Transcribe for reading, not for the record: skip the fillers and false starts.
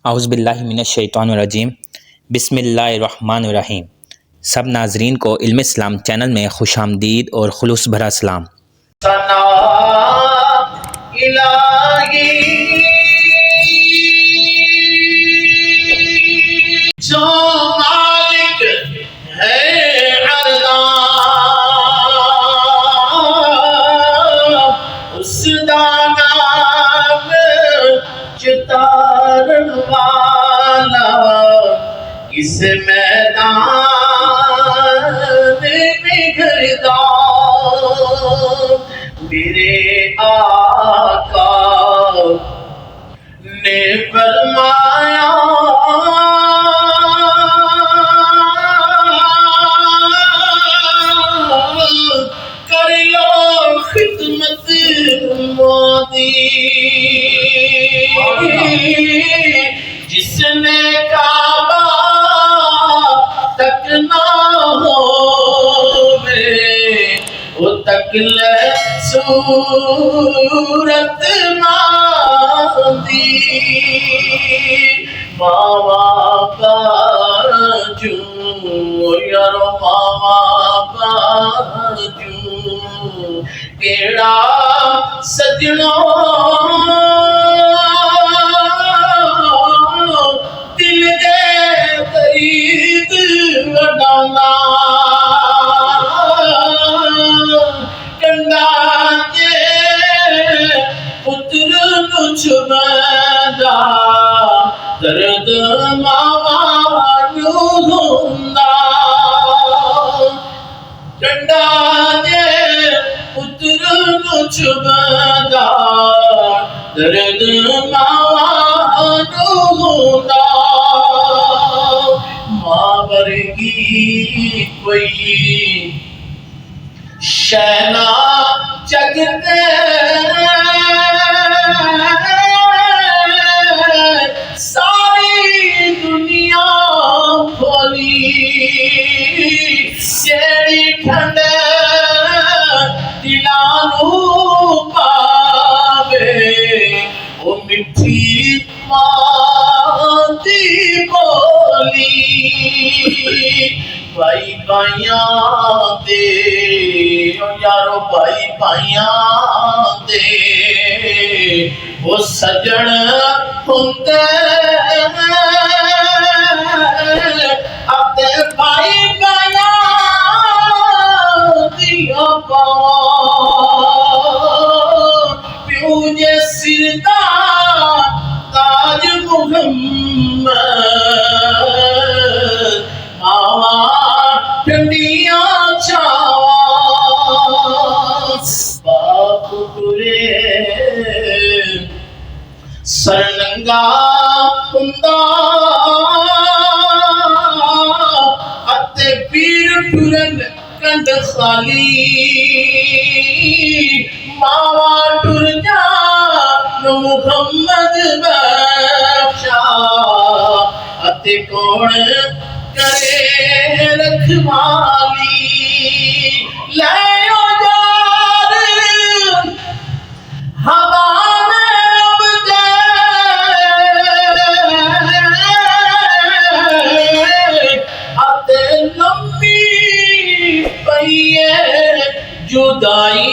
औज़ुबिल्लाहि मिनश्शैतानिर्रजीम बिस्मिल्लाहिर्रहमानिर्रहीम। सब नाजरीन को इल्म इस्लाम चैनल में खुशामदीद और खुलूस भरा सलाम। सना इलाही जो मालिक है अरदा उसदा नाम चितारन वाला इस मैदान में घरदा मेरे आका ने फरमाया कर लो खिदमत मोदी जिसने काबा तक ना हो वो तकले सूरत मांदी मावा बाजू यारो मावा बाजू केड़ा सजनों दिल दे करीब वडाना पुत्र छुबदा दर्द मावा नूंदा डंडा जे पुत्र छुबदा दर्द मावा नूंदा मां वर्गी कोई शैना जगते सारी दुनिया भोली सेड़ी ठंड दिलानू पावे वो मिठी मां दी बोली भाई भाइयां दे यारो भाई भाइयां दे वो सजन हुंदे अपने भाई भाइयां दिया प्यू जे सिर दा ताज मुहम्मद मावा ठंडिया छावा बाप गुरे सरनंगा हुंदा अते पीर टुरन कंड खाली मावा टुर जा मुहम्मद बख्शा अते कौन करे रखवाली ले जार हवा में अब अते लंबी पई जुदाई